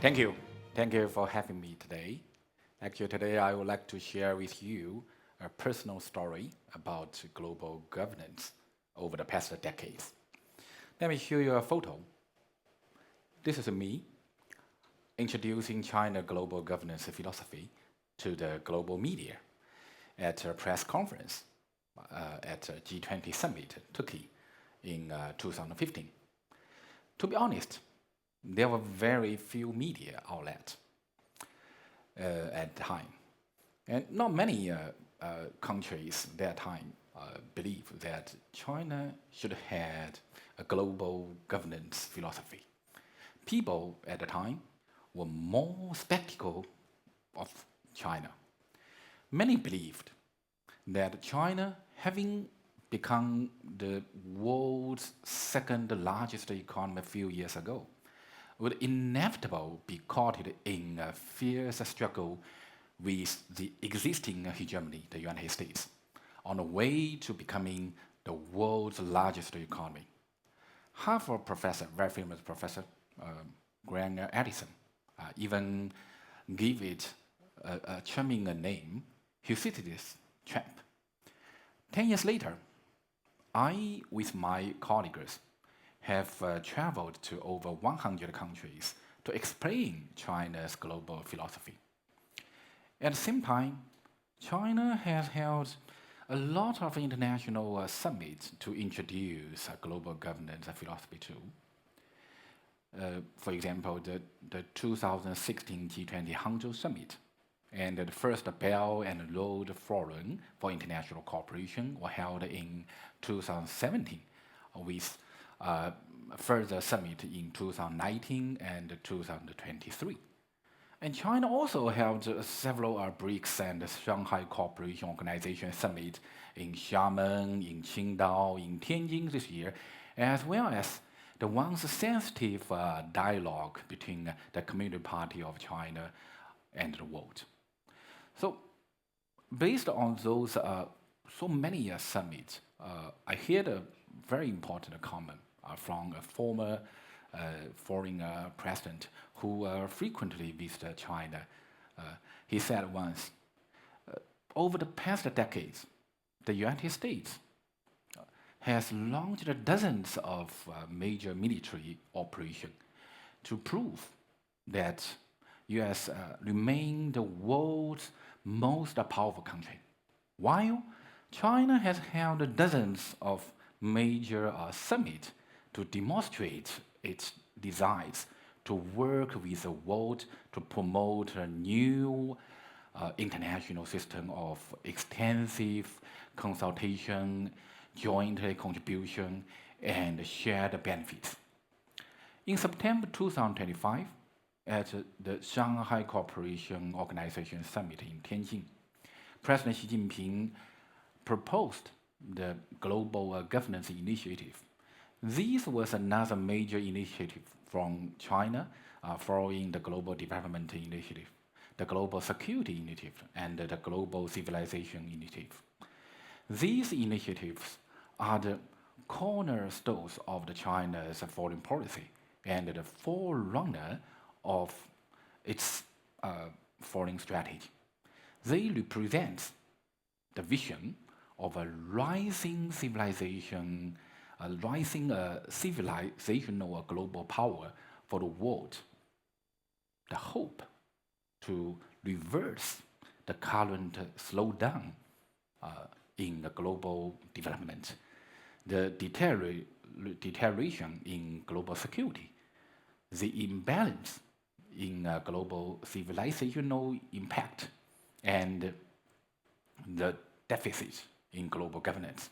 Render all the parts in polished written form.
Thank you. Thank you for having me today. Actually, today I would like to share with you a personal story about global governance over the past decades. Let me show you a photo. This is me introducing China global governance philosophy to the global media at a press conference at a G20 summit, Turkey, in 2015. To be honest, there were very few media outlets at the time. And not many countries at that time believed that China should have a global governance philosophy. People at the time were more skeptical of China. Many believed that China, having become the world's second largest economy a few years ago, would inevitably be caught in a fierce struggle with the existing hegemony, the United States, on the way to becoming the world's largest economy. Harvard professor, very famous professor, Grant Edison, even gave it a charming name, Thucydides' trap. 10 years later, I, with my colleagues, have traveled to over 100 countries to explain China's global philosophy. At the same time, China has held a lot of international summits to introduce a global governance philosophy too. For example, the 2016 G20 Hangzhou Summit and the first Belt and Road Forum for International Cooperation were held in 2017 with further summit in 2019 and 2023. And China also held several BRICS and Shanghai Cooperation Organization summit in Xiamen, in Qingdao, in Tianjin this year, as well as the once sensitive dialogue between the Communist Party of China and the world. So, based on those so many summits, I heard a very important comment from a former foreign president who frequently visited China. He said once, over the past decades, the United States has launched dozens of major military operations to prove that US remain the world's most powerful country, while China has held dozens of major summits to demonstrate its desires to work with the world to promote a new international system of extensive consultation, joint contribution, and shared benefits. In September 2025, at the Shanghai Cooperation Organization Summit in Tianjin, President Xi Jinping proposed the Global Governance Initiative. This was another major initiative from China following the Global Development Initiative, the Global Security Initiative, and the Global Civilization Initiative. These initiatives are the cornerstones of the China's foreign policy and the forerunner of its foreign strategy. They represent the vision of a rising civilization, a rising civilizational global power for the world. The hope to reverse the current slowdown in the global development, the deterioration in global security, the imbalance in global civilizational impact, and the deficit in global governance.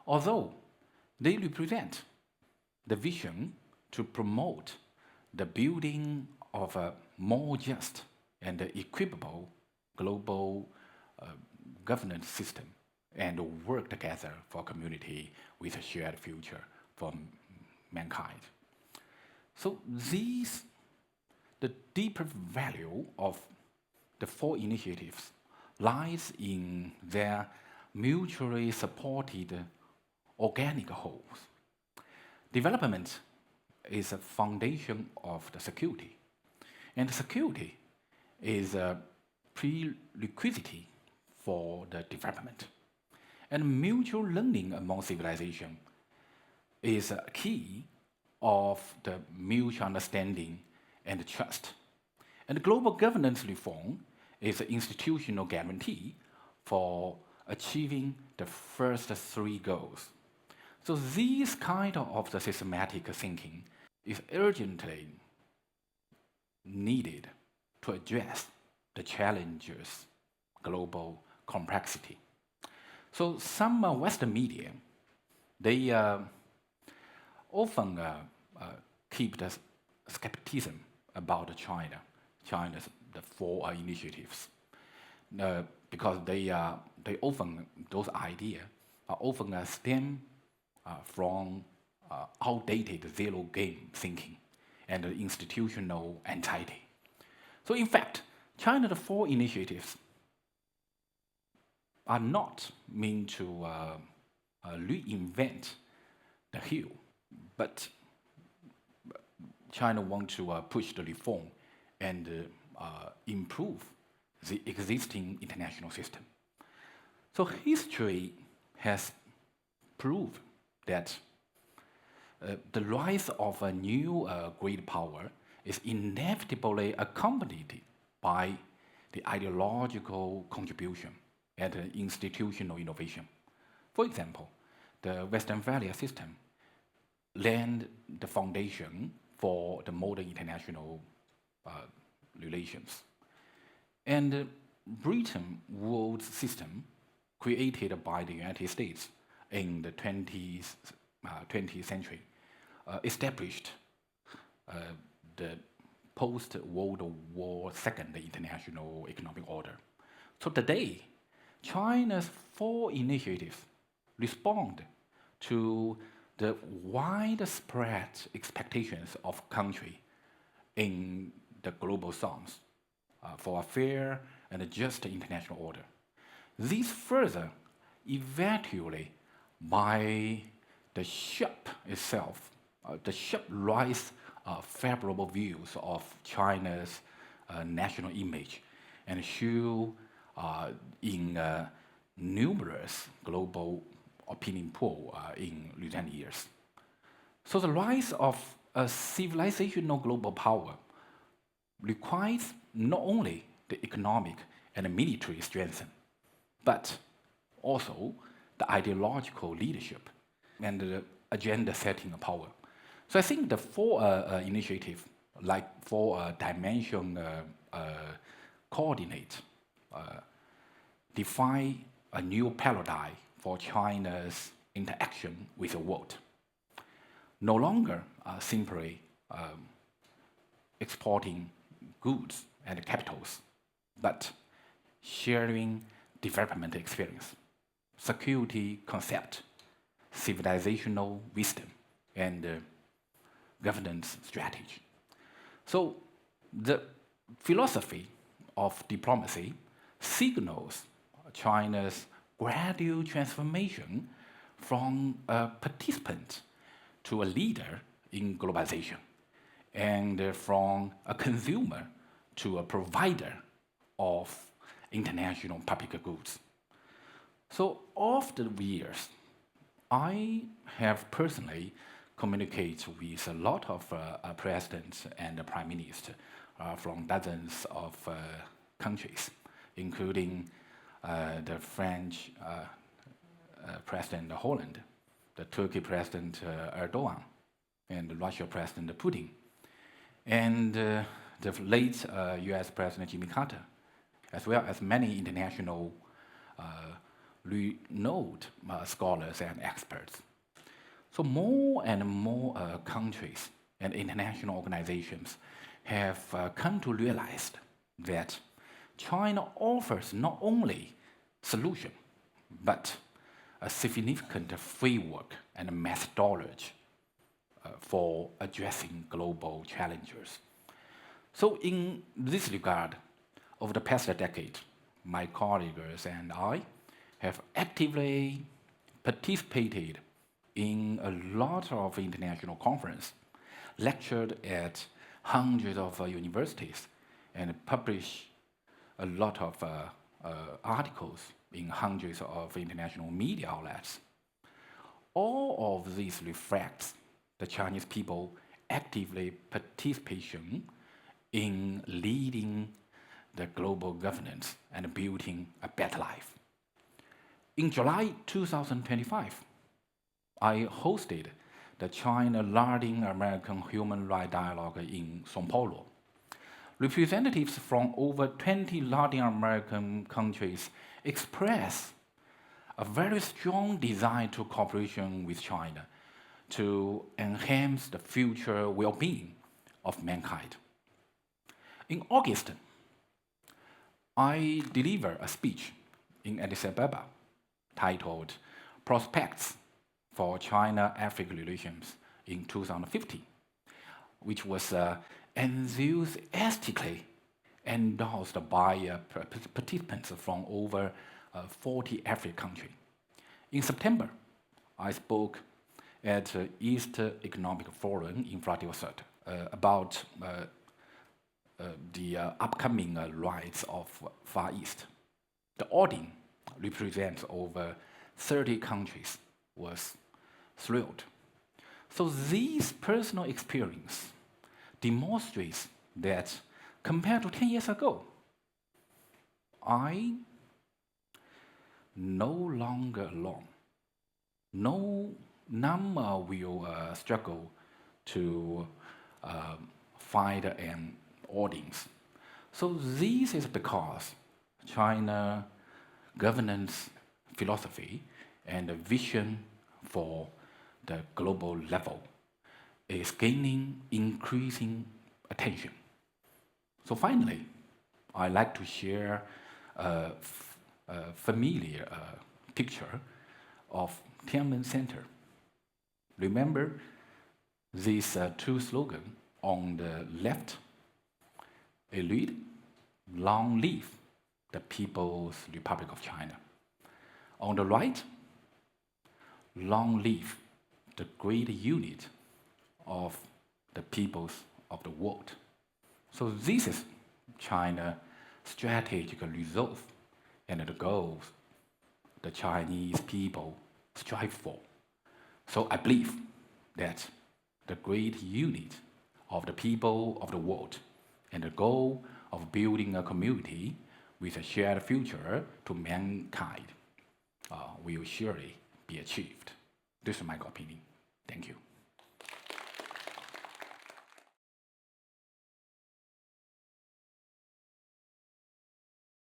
Although they represent the vision to promote the building of a more just and equitable global governance system and work together for a community with a shared future for mankind. So the deeper value of the four initiatives lies in their mutually supported organic wholes. Development is a foundation of the security. And security is a prerequisite for the development. And mutual learning among civilization is a key of the mutual understanding and trust. And global governance reform is an institutional guarantee for achieving the first three goals. So this kind of the systematic thinking is urgently needed to address the challenges global complexity. So some Western media, they often keep the skepticism about China's the four initiatives, because they often those ideas are often stem from outdated zero game thinking and institutional anxiety. So in fact, China's four initiatives are not meant to reinvent the wheel, but China wants to push the reform and improve the existing international system. So history has proved that the rise of a new great power is inevitably accompanied by the ideological contribution and institutional innovation. For example, the Western value system laid the foundation for the modern international relations. And Britain world system created by the United States in the 20th century established the post-World War II international economic order. So today, China's four initiatives respond to the widespread expectations of country in the global south for a fair and just international order. These further evaluated by the sharp itself, the sharp rise of favorable views of China's national image and show in numerous global opinion poll in recent years. So the rise of a civilizational global power requires not only the economic and military strength, but also the ideological leadership and the agenda setting power. So I think the four initiatives, like four dimension coordinate, define a new paradigm for China's interaction with the world. No longer simply exporting goods and capitals, but sharing development experience, security concept, civilizational wisdom, and governance strategy. So the philosophy of diplomacy signals China's gradual transformation from a participant to a leader in globalization, and from a consumer to a provider of international public goods. So after the years, I have personally communicated with a lot of presidents and prime ministers from dozens of countries, including the French President Holland, the Turkey President Erdogan, and the Russia President Putin, and the late US President Jimmy Carter, as well as many international renowned scholars and experts. So more and more countries and international organizations have come to realize that China offers not only solution, but a significant framework and methodology for addressing global challenges. So in this regard, over the past decade, my colleagues and I have actively participated in a lot of international conferences, lectured at hundreds of universities and publish a lot of articles in hundreds of international media outlets. All of these reflects the Chinese people actively participation in leading the global governance and building a better life. In July 2025, I hosted the China Latin American Human Rights Dialogue in São Paulo. Representatives from over 20 Latin American countries expressed a very strong desire to cooperation with China to enhance the future well-being of mankind. In August, I delivered a speech in Addis Ababa titled Prospects for China-Africa Relations in 2050, which was enthusiastically endorsed by participants from over 40 African countries. In September, I spoke at East Economic Forum in Vladivostok about the upcoming rights of Far East. The audience represents over 30 countries was thrilled. So this personal experience demonstrates that compared to 10 years ago, I no longer alone. None will struggle to find an audience. So this is because China governance philosophy and the vision for the global level is gaining increasing attention. So finally, I'd like to share a familiar picture of Tiananmen Center. Remember these two slogans on the left? A read, long live the People's Republic of China. On the right, long live the great unit of the peoples of the world. So this is China's strategic resolve and the goals the Chinese people strive for. So I believe that the great unit of the people of the world and the goal of building a community with a shared future to mankind will surely be achieved. This is my opinion. Thank you.